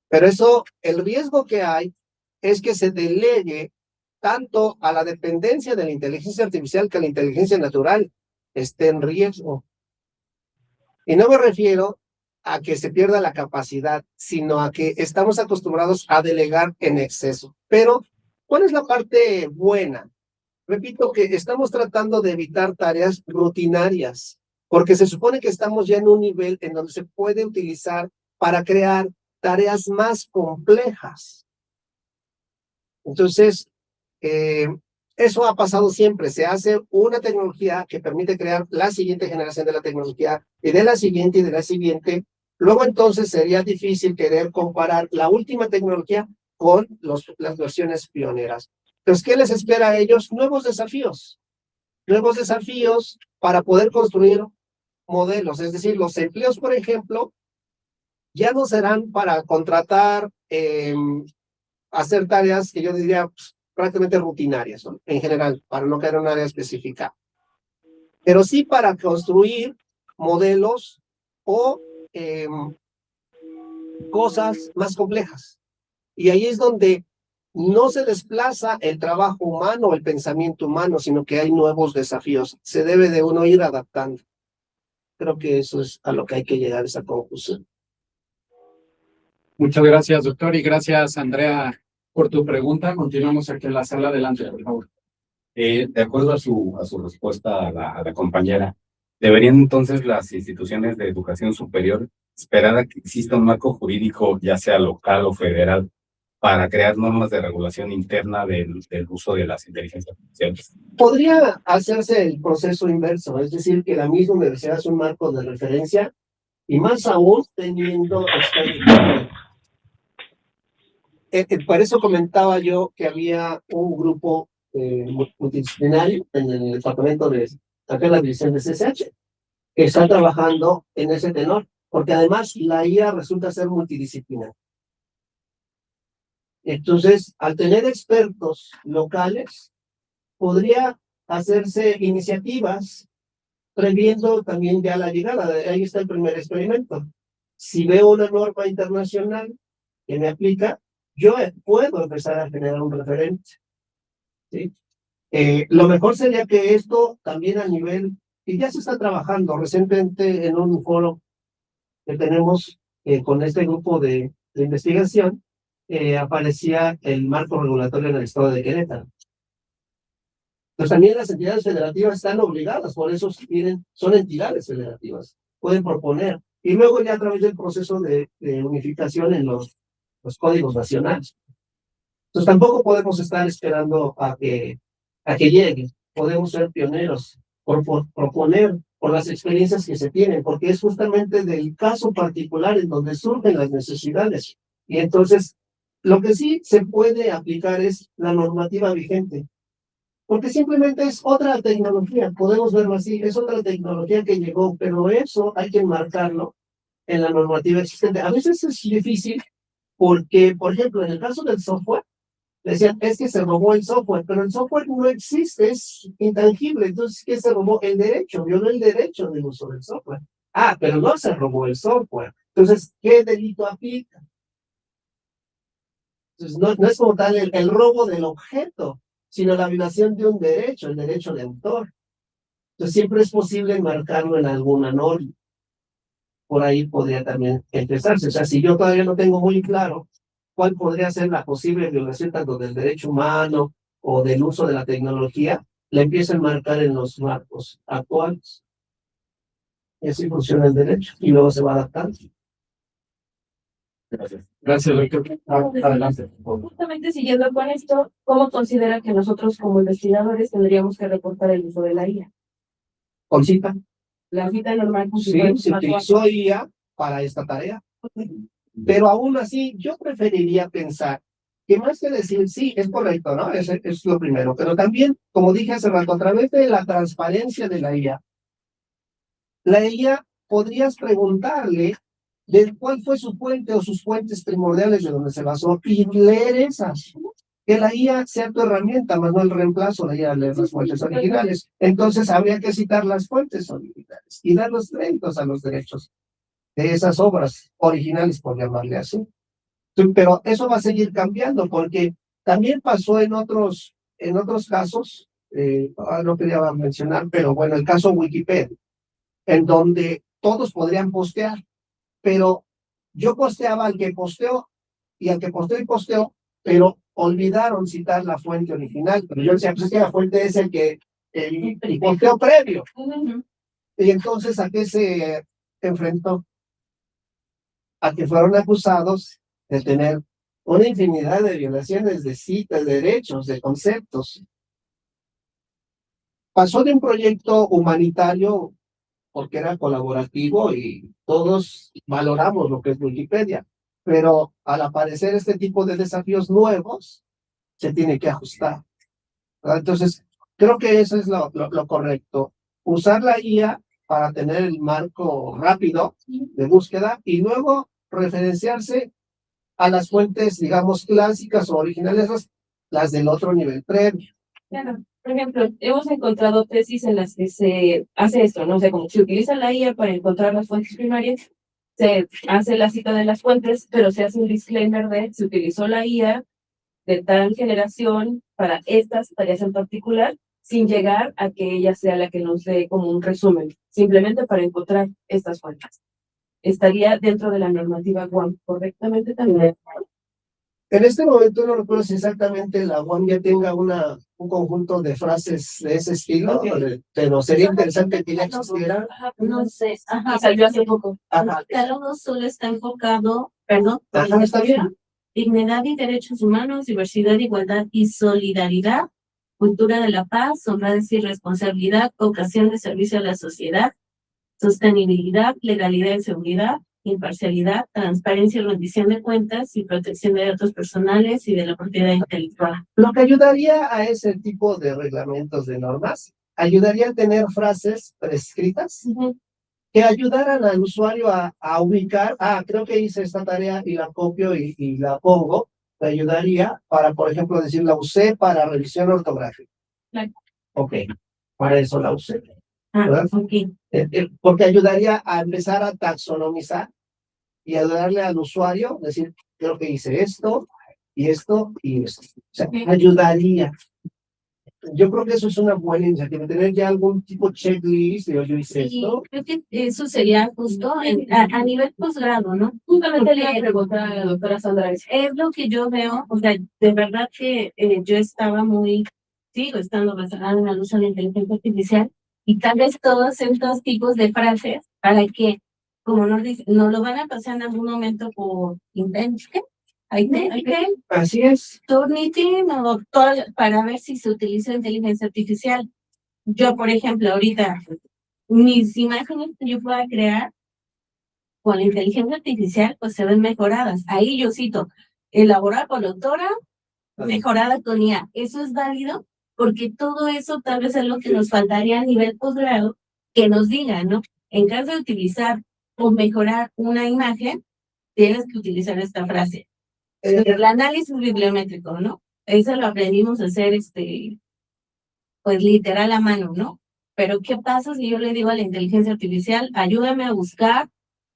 Pero eso, el riesgo que hay es que se delegue tanto a la dependencia de la inteligencia artificial que la inteligencia natural esté en riesgo. Y no me refiero a que se pierda la capacidad, sino a que estamos acostumbrados a delegar en exceso. Pero, ¿cuál es la parte buena? Repito que estamos tratando de evitar tareas rutinarias, porque se supone que estamos ya en un nivel en donde se puede utilizar para crear tareas más complejas. Entonces, eso ha pasado siempre. Se hace una tecnología que permite crear la siguiente generación de la tecnología, y de la siguiente y de la siguiente. Luego entonces sería difícil querer comparar la última tecnología con las versiones pioneras. Entonces, ¿qué les espera a ellos? Nuevos desafíos para poder construir modelos. Es decir, los empleos, por ejemplo, ya no serán para contratar, hacer tareas que yo diría pues, prácticamente rutinarias, ¿no? En general, para no caer en un área específica. Pero sí para construir modelos o cosas más complejas. Y ahí es donde no se desplaza el trabajo humano o el pensamiento humano, sino que hay nuevos desafíos. Se debe de uno ir adaptando. Creo que eso es a lo que hay que llegar a esa conclusión. Muchas gracias, doctor, y gracias, Andrea, por tu pregunta. Continuamos aquí en la sala. Adelante, por favor. De acuerdo a su respuesta a la compañera, ¿deberían entonces las instituciones de educación superior esperar a que exista un marco jurídico, ya sea local o federal, para crear normas de regulación interna del uso de las inteligencias artificiales? Podría hacerse el proceso inverso, es decir, que la misma universidad es un marco de referencia y más aún teniendo expertos. Por eso comentaba yo que había un grupo multidisciplinario en el departamento de acá en la división de CCH que está trabajando en ese tenor, porque además la IA resulta ser multidisciplinar. Entonces, al tener expertos locales, podría hacerse iniciativas previendo también ya la llegada. Ahí está el primer experimento. Si veo una norma internacional que me aplica, yo puedo empezar a generar un referente, ¿sí? Lo mejor sería que esto también a nivel, y ya se está trabajando recientemente en un foro que tenemos con este grupo de investigación, aparecía el marco regulatorio en el estado de Querétaro. Pues también las entidades federativas están obligadas, por eso son entidades federativas, pueden proponer, y luego ya a través del proceso de unificación en los códigos nacionales. Entonces tampoco podemos estar esperando a que llegue, podemos ser pioneros, por proponer, por las experiencias que se tienen, porque es justamente del caso particular en donde surgen las necesidades. Y entonces, lo que sí se puede aplicar es la normativa vigente, porque simplemente es otra tecnología, podemos verlo así, es otra tecnología que llegó, pero eso hay que enmarcarlo en la normativa existente. A veces es difícil porque, por ejemplo, en el caso del software, decían, es que se robó el software, pero el software no existe, es intangible, entonces, ¿qué se robó? El derecho, violó el derecho del uso del software. Ah, pero no se robó el software. Entonces, ¿qué delito aplica? Entonces, no es como tal el robo del objeto, sino la violación de un derecho, el derecho de autor. Entonces, siempre es posible enmarcarlo en alguna norma. Por ahí podría también empezarse. O sea, si yo todavía no tengo muy claro cuál podría ser la posible violación tanto del derecho humano o del uso de la tecnología, la empiezo a enmarcar en los marcos actuales. Y así funciona el derecho, y luego se va adaptando. Gracias. Gracias, doctor. Adelante, por favor. Justamente siguiendo con esto, ¿cómo considera que nosotros como investigadores tendríamos que reportar el uso de la IA? Con cita. La cita normal. Sí, se utilizó IA para esta tarea. Pero aún así, yo preferiría pensar que más que decir, sí, es correcto, ¿no? Es lo primero. Pero también, como dije hace rato, a través de la transparencia de la IA podrías preguntarle de cuál fue su fuente o sus fuentes primordiales de donde se basó y leer esas. Que la IA sea tu herramienta, más no el reemplazo de IA leer las fuentes originales. Entonces habría que citar las fuentes originales y dar los créditos a los derechos de esas obras originales, por llamarle así. Pero eso va a seguir cambiando porque también pasó en otros casos, no quería mencionar, pero bueno, el caso Wikipedia, en donde todos podrían postear, pero yo posteaba al que posteó y al que posteó, pero olvidaron citar la fuente original. Pero yo decía, pues es que la fuente es el posteo previo. Y entonces, ¿a qué se enfrentó? A que fueron acusados de tener una infinidad de violaciones de citas, de derechos, de conceptos. Pasó de un proyecto humanitario porque era colaborativo y todos valoramos lo que es Wikipedia, pero al aparecer este tipo de desafíos nuevos, se tiene que ajustar, ¿verdad? Entonces, creo que eso es lo correcto. Usar la IA para tener el marco rápido de búsqueda y luego referenciarse a las fuentes, digamos, clásicas o originales, las del otro nivel previo. Claro. Por ejemplo, hemos encontrado tesis en las que se hace esto, ¿no? O sea, como se utiliza la IA para encontrar las fuentes primarias, se hace la cita de las fuentes, pero se hace un disclaimer de se utilizó la IA de tal generación para estas tareas en particular, sin llegar a que ella sea la que nos dé como un resumen, simplemente para encontrar estas fuentes. Estaría dentro de la normativa WAM, ¿correctamente también? En este momento no recuerdo si exactamente la UAM ya tenga un conjunto de frases de ese estilo, pero sería interesante que ya existiera. No sé, Y salió hace poco. Ajá. el catálogo solo está enfocado, perdón, Ajá, está bien. dignidad y derechos humanos, diversidad, igualdad y solidaridad, cultura de la paz, honradez y responsabilidad, vocación de servicio a la sociedad, sostenibilidad, legalidad y seguridad, imparcialidad, transparencia y rendición de cuentas y protección de datos personales y de la propiedad intelectual. Lo que ayudaría a ese tipo de reglamentos, de normas, ayudaría a tener frases prescritas que ayudaran al usuario a ubicar, creo que hice esta tarea y la copio y la pongo, te ayudaría para, por ejemplo, decir, la usé para revisión ortográfica. Claro. Ok, para eso la usé. Ok. Porque ayudaría a empezar a taxonomizar y ayudarle al usuario, decir, creo que hice esto, y esto, y esto. O sea, ayudaría. Yo creo que eso es una buena iniciativa, tener ya algún tipo checklist de yo hice esto. Creo que eso sería justo a nivel posgrado, ¿no? Justamente le iba a preguntar a la doctora Sandra. Es lo que yo veo, o sea, de verdad que yo estaba sigo estando basada en el uso de la inteligencia artificial y tal vez todos estos tipos de frases para que, como nos dicen, nos lo van a pasar en algún momento por Invention, Así es. Turnitin o para ver si se utiliza inteligencia artificial. Yo, por ejemplo, ahorita, mis imágenes que yo pueda crear con la inteligencia artificial, pues se ven mejoradas. Ahí yo cito, elaborada por la autora, mejorada con IA. Eso es válido porque todo eso tal vez es lo que nos faltaría a nivel posgrado, que nos diga, ¿no? En caso de utilizar o mejorar una imagen, tienes que utilizar esta frase. El análisis bibliométrico, ¿no? Eso lo aprendimos a hacer, pues literal a mano, ¿no? Pero ¿qué pasa si yo le digo a la inteligencia artificial, ayúdame a buscar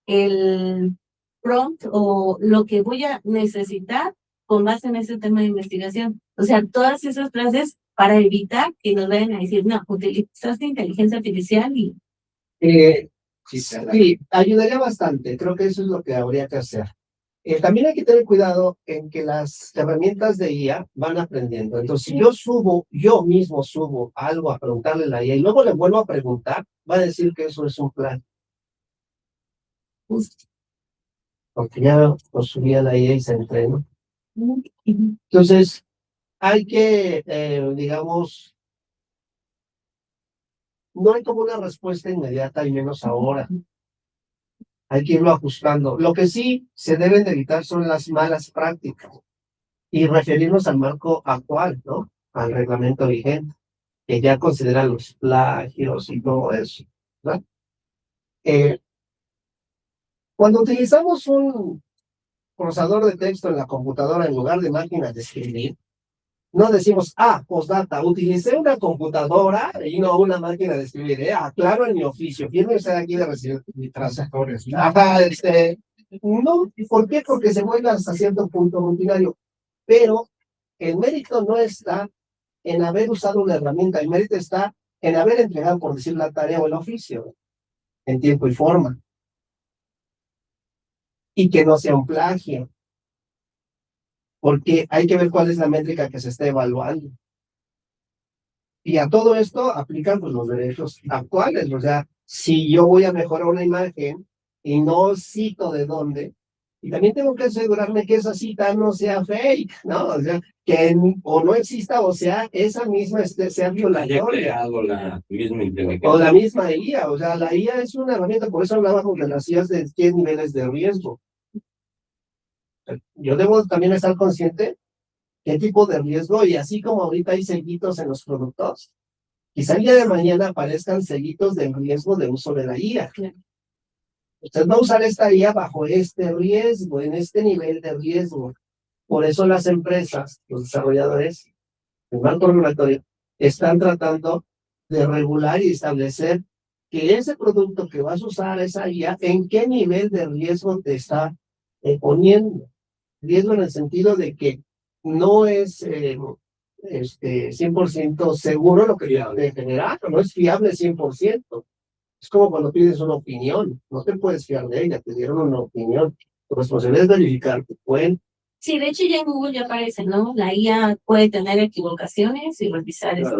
el prompt o lo que voy a necesitar con base en ese tema de investigación? O sea, todas esas frases para evitar que nos vayan a decir, no, utilizaste inteligencia artificial y... Sí, ayudaría bastante. Creo que eso es lo que habría que hacer. También hay que tener cuidado en que las herramientas de IA van aprendiendo. Entonces, si yo mismo subo algo a preguntarle a la IA y luego le vuelvo a preguntar, va a decir que eso es un plan. Porque ya lo subí a la IA y se entrenó. Entonces, hay que, digamos, no hay como una respuesta inmediata, y menos ahora. Hay que irlo ajustando. Lo que sí se deben de evitar son las malas prácticas y referirnos al marco actual, ¿no? Al reglamento vigente, que ya considera los plagios y todo eso, ¿no? Cuando utilizamos un procesador de texto en la computadora en lugar de máquinas de escribir, no decimos, postdata, utilicé una computadora y no una máquina de escribir. Aclaro en mi oficio. ¿Quién me está aquí de recibir mi transactores? Ajá, no, ¿por qué? Porque se vuelve hasta cierto punto rutinario. Pero el mérito no está en haber usado una herramienta, el mérito está en haber entregado, por decir, la tarea o el oficio, en tiempo y forma. Y que no sea un plagio. Porque hay que ver cuál es la métrica que se está evaluando. Y a todo esto aplican pues los derechos actuales. O sea, si yo voy a mejorar una imagen y no cito de dónde, y también tengo que asegurarme que esa cita no sea fake, ¿no? O sea, que o no exista, o sea, esa misma sea violatoria. O la misma IA, o sea, la IA es una herramienta, por eso hablábamos de las IAs de qué niveles de riesgo. Yo debo también estar consciente qué tipo de riesgo, y así como ahorita hay sellitos en los productos, quizá el día de mañana aparezcan sellitos del riesgo de uso de la IA. Usted va a usar esta IA bajo este riesgo, en este nivel de riesgo. Por eso las empresas, los desarrolladores, el marco regulatorio, están tratando de regular y establecer que ese producto que vas a usar, esa IA, en qué nivel de riesgo te está poniendo. Riesgo en el sentido de que no es 100% seguro lo que te puede generar, no es fiable 100%. Es como cuando pides una opinión, no te puedes fiar de ella, te dieron una opinión. Tu responsabilidad es verificar tu fuente. Sí, de hecho ya en Google ya aparece, ¿no? La IA puede tener equivocaciones y revisar Claro,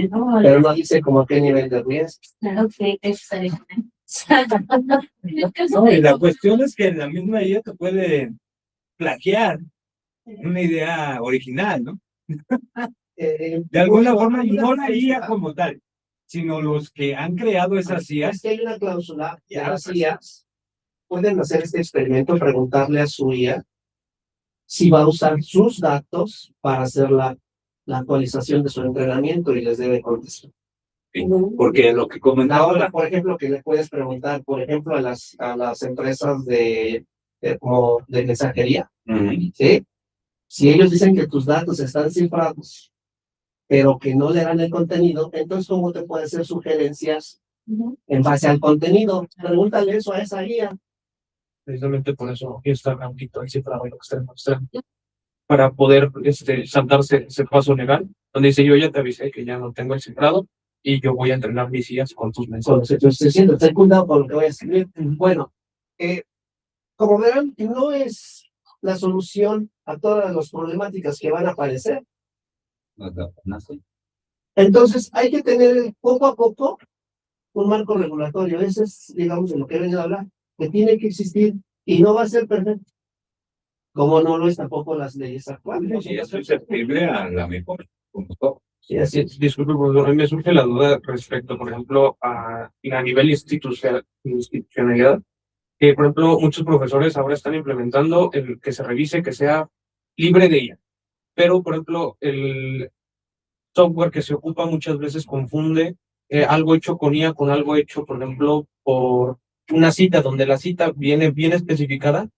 ¿no? Pero no dice como a qué nivel de riesgo. Claro que es No, y la cuestión es que la misma IA te puede plagiar una idea original, ¿no? De alguna forma, no la IA como tal, sino los que han creado esas Es IAs. que hay una cláusula que las IAs pueden hacer este experimento, preguntarle a su IA si va a usar sus datos para hacer la actualización de su entrenamiento y les debe contestar. Porque lo que comentaba Ahora, por ejemplo, que le puedes preguntar, por ejemplo, a las empresas como de mensajería, ¿sí? Si ellos dicen que tus datos están cifrados, pero que no le dan el contenido, entonces, ¿cómo te puede hacer sugerencias en base al contenido? Pregúntale eso a esa guía. Precisamente por eso Instagram quitó el cifrado y lo externo para poder saltarse ese paso legal, donde dice yo ya te avisé que ya no tengo el cifrado y yo voy a entrenar mis IAs con tus mensajes. Entonces, ten cuidado con lo que voy a escribir. Bueno, como verán, no es la solución a todas las problemáticas que van a aparecer. Entonces, hay que tener poco a poco un marco regulatorio. Ese es, digamos, de lo que he venido a hablar, que tiene que existir y no va a ser perfecto. Como no lo es tampoco las leyes actuales. Sí, es susceptible a la mejor, como todo. Sí, así es. Disculpe, profesor, a mí me surge la duda respecto, por ejemplo, a nivel institucionalidad, que, por ejemplo, muchos profesores ahora están implementando el que se revise, que sea libre de IA. Pero, por ejemplo, el software que se ocupa muchas veces confunde algo hecho con IA con algo hecho, por ejemplo, por una cita, donde la cita viene bien especificada,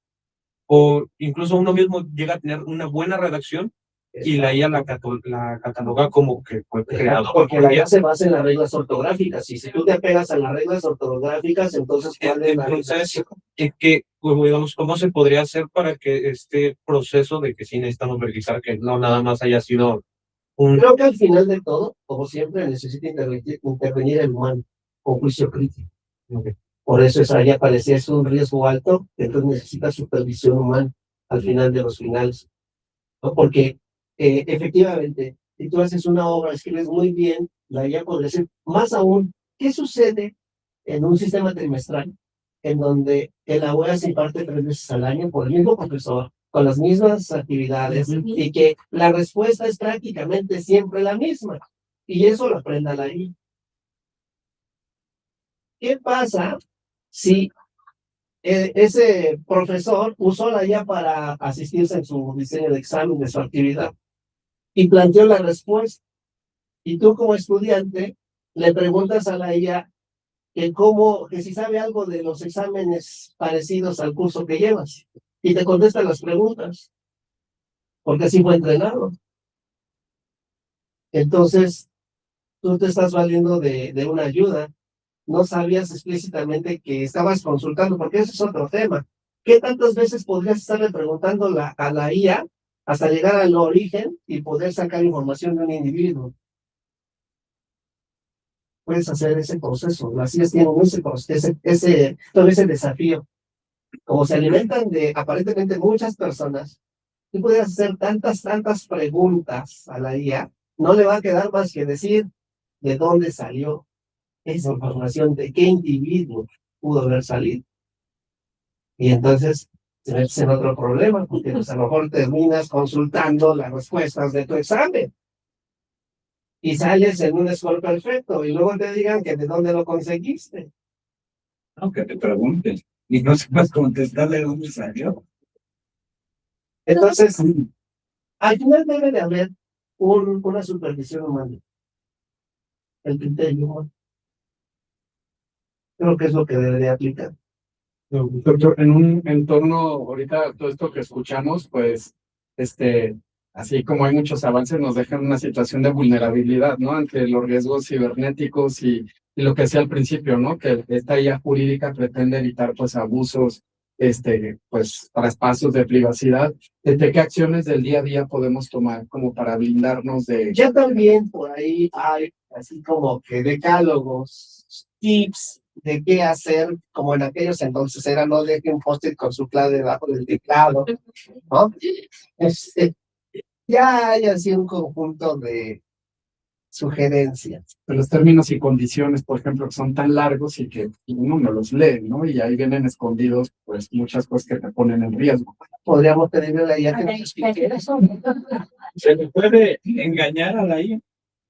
o incluso uno mismo llega a tener una buena redacción y la IA la cataloga como que fue creado. Porque la IA se basa en las reglas ortográficas, y si tú te apegas a las reglas ortográficas, entonces Entonces, digamos, ¿cómo se podría hacer para que este proceso de que sí necesitamos verificar que no nada más haya sido un... Creo que al final de todo, como siempre, necesita intervenir el humano con juicio crítico. Por eso esa IA parecía es un riesgo alto, entonces necesita supervisión humana al final de los finales, ¿no? Porque efectivamente, si tú haces una obra, escribes muy bien, la IA podría ser más aún. ¿Qué sucede en un sistema trimestral en donde el AUEA se imparte 3 veces al año por el mismo profesor, con las mismas actividades, y que la respuesta es prácticamente siempre la misma? Y eso lo aprenda la IA. ¿Qué pasa si ese profesor usó la IA para asistirse en su diseño de examen, de su actividad, y planteó la respuesta? Y tú como estudiante le preguntas a la IA que si sabe algo de los exámenes parecidos al curso que llevas, y te contesta las preguntas, porque así fue entrenado. Entonces, tú te estás valiendo de una ayuda. No sabías explícitamente que estabas consultando, porque ese es otro tema. ¿Qué tantas veces podrías estarle preguntando a la IA hasta llegar al origen y poder sacar información de un individuo? Puedes hacer ese proceso. Las IAs tienen todo ese desafío. Como se alimentan de aparentemente muchas personas, tú puedes hacer tantas preguntas a la IA, no le va a quedar más que decir de dónde salió esa información, de qué individuo pudo haber salido. Y entonces se metes en otro problema, porque pues, a lo mejor terminas consultando las respuestas de tu examen y sales en un score perfecto, y luego te digan que de dónde lo conseguiste. Aunque te pregunten y no sepas contestarle dónde salió. Entonces, al final debe de haber una supervisión humana, el criterio humano. Creo que es lo que debería aplicar. Doctor, en un entorno, ahorita todo esto que escuchamos, pues, así como hay muchos avances, nos dejan en una situación de vulnerabilidad, ¿no? Ante los riesgos cibernéticos y lo que decía al principio, ¿no? Que esta IA jurídica pretende evitar, pues, abusos pues, traspasos de privacidad. ¿De qué acciones del día a día podemos tomar como para blindarnos de... Ya también por ahí hay así como que decálogos, tips de qué hacer, como en aquellos entonces era no deje un post-it con su clave debajo del teclado, ¿no? Ya hay así un conjunto de sugerencias. los términos y condiciones, por ejemplo, que son tan largos y que uno no los lee, ¿no? Y ahí vienen escondidos, pues, muchas cosas que te ponen en riesgo. Podríamos pedirle a la IA que nos explique eso. ¿Se le puede engañar a la IA?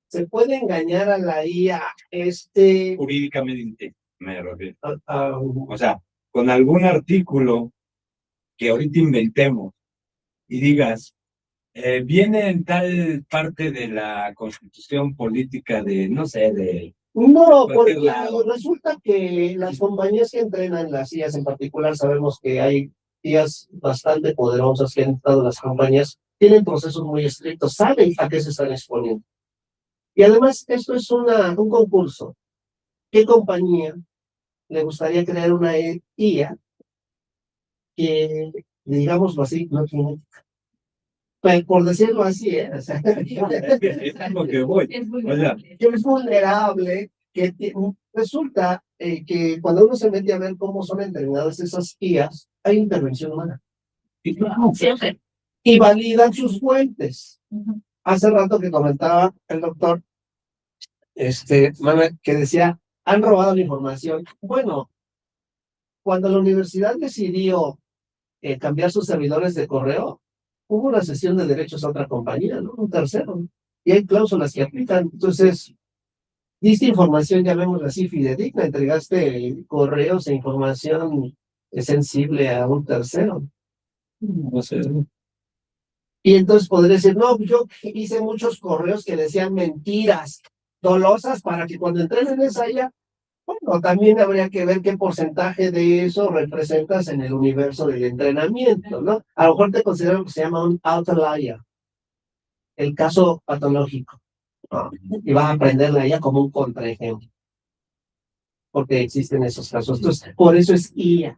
Se puede engañar a la IA, Jurídicamente, me refiero. ah, O sea, con algún artículo que ahorita inventemos y digas, viene en tal parte de la constitución política de, no sé, de... no, porque cualquier lado. resulta que las compañías que entrenan las IAs en particular, sabemos que hay IAs bastante poderosas que han entrado en las compañías, tienen procesos muy estrictos, saben a qué se están exponiendo. Y además, esto es un concurso. ¿Qué compañía le gustaría crear una IA que, digámoslo así, no tiene, pues, por decirlo así, o sea, Es lo que voy. O sea, que es vulnerable, resulta que cuando uno se mete a ver cómo son entrenadas esas IAs, hay intervención humana. Siempre. Y validan sus fuentes. Hace rato que comentaba el doctor, Manuel, que decía, han robado la información. Bueno, cuando la universidad decidió cambiar sus servidores de correo, hubo una cesión de derechos a otra compañía, ¿no? Un tercero. Y hay cláusulas que aplican. Entonces, diste información, llamémosla así, fidedigna, entregaste correos e información sensible a un tercero. no sé. Y entonces podría decir, no, yo hice muchos correos que decían mentiras dolosas para que cuando entrenen esa IA, bueno, también habría que ver qué porcentaje de eso representas en el universo del entrenamiento, ¿no? A lo mejor te considero lo que se llama un outlier, el caso patológico, ¿no? Y vas a aprender la IA como un contraejemplo, porque existen esos casos. Entonces, por eso es IA.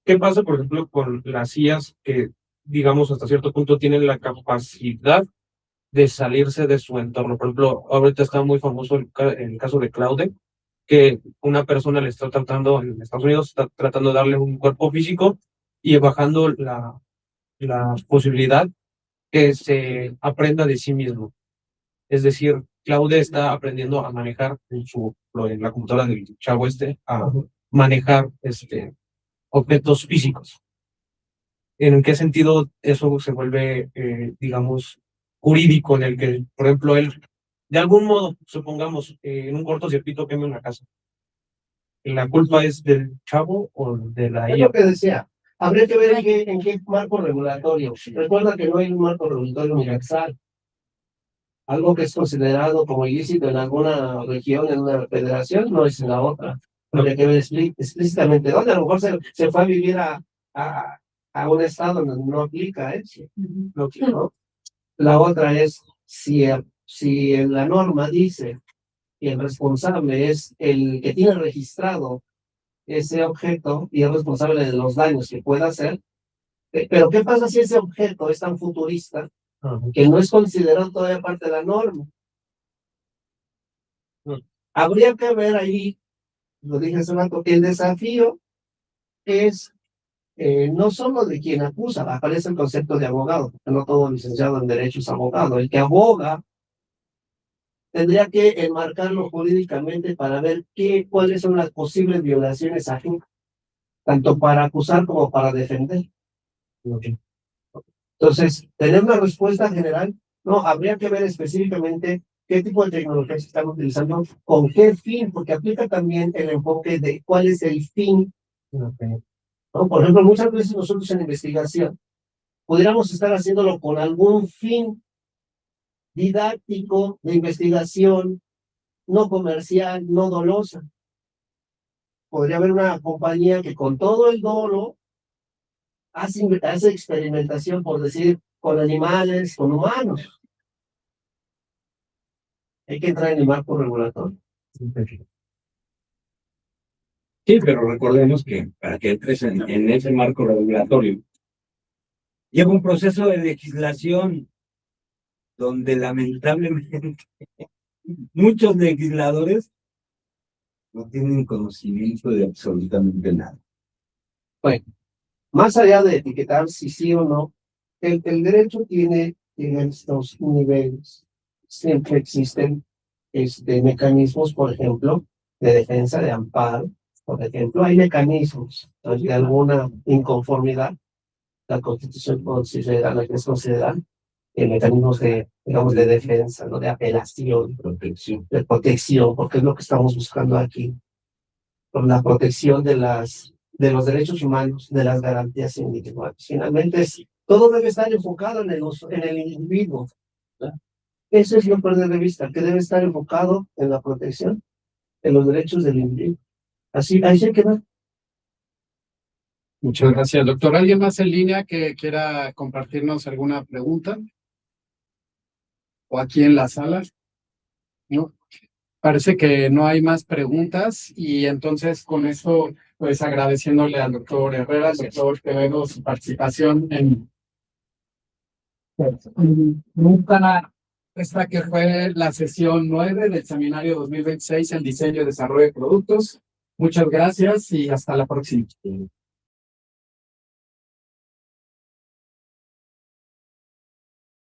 ¿Qué pasa, por ejemplo, con las IAs que, digamos, hasta cierto punto tienen la capacidad de salirse de su entorno? Por ejemplo, ahorita está muy famoso el caso de Claude, que una persona le está tratando, en Estados Unidos, está tratando de darle un cuerpo físico y bajando la posibilidad que se aprenda de sí mismo. Es decir, Claude está aprendiendo a manejar en la computadora del chavo a manejar objetos físicos. ¿En qué sentido eso se vuelve, digamos, jurídico, en el que, por ejemplo, él, de algún modo, supongamos, en un cortocircuito queme una casa? ¿La culpa es del chavo o de la Es IA? lo que decía. Habría que ver en qué marco regulatorio. Recuerda que no hay un marco regulatorio universal. Algo que es considerado como ilícito en alguna región, en una federación, no es en la otra. Habría que ver explícitamente dónde. A lo mejor se fue a vivir a un estado donde no aplica eso. ¿No? La otra es si la norma dice que el responsable es el que tiene registrado ese objeto y es responsable de los daños que pueda hacer. Pero ¿qué pasa si ese objeto es tan futurista que no es considerado todavía parte de la norma? Habría que ver ahí, lo dije hace rato, el desafío es no solo de quien acusa, aparece el concepto de abogado, porque no todo licenciado en Derecho es abogado. El que aboga tendría que enmarcarlo jurídicamente para ver cuáles son las posibles violaciones a fin, tanto para acusar como para defender. Entonces, tener una respuesta general, no, habría que ver específicamente qué tipo de tecnología se están utilizando, con qué fin, porque aplica también el enfoque de cuál es el fin. ¿No? Por ejemplo, muchas veces nosotros en investigación pudiéramos estar haciéndolo con algún fin didáctico de investigación, no comercial, no dolosa. Podría haber una compañía que con todo el dolo hace experimentación, por decir, con animales, con humanos. Hay que entrar en el marco regulatorio. Sí, pero recordemos que para que entres en ese marco regulatorio, lleva un proceso de legislación donde lamentablemente muchos legisladores no tienen conocimiento de absolutamente nada. Bueno, más allá de etiquetar si sí o no, el derecho tiene estos niveles. Siempre existen mecanismos, por ejemplo, de defensa, de amparo. Por ejemplo, hay mecanismos ante alguna inconformidad. La Constitución considera, la que es considerada, mecanismos de, digamos, de defensa, ¿no? De apelación, de protección, porque es lo que estamos buscando aquí, por la protección de los derechos humanos, de las garantías individuales. Finalmente, todo debe estar enfocado en el individuo, ¿verdad? Eso es no perder de vista, que debe estar enfocado en la protección de los derechos del individuo. Así se queda. Muchas gracias, doctor. ¿Alguien más en línea que quiera compartirnos alguna pregunta? ¿O aquí en la sala? ¿No? Parece que no hay más preguntas y entonces con esto, pues agradeciéndole al doctor Herrera, al doctor Quevedo, su participación en esta que fue la sesión 9 del seminario 2026 en diseño y desarrollo de productos. Muchas gracias y hasta la próxima.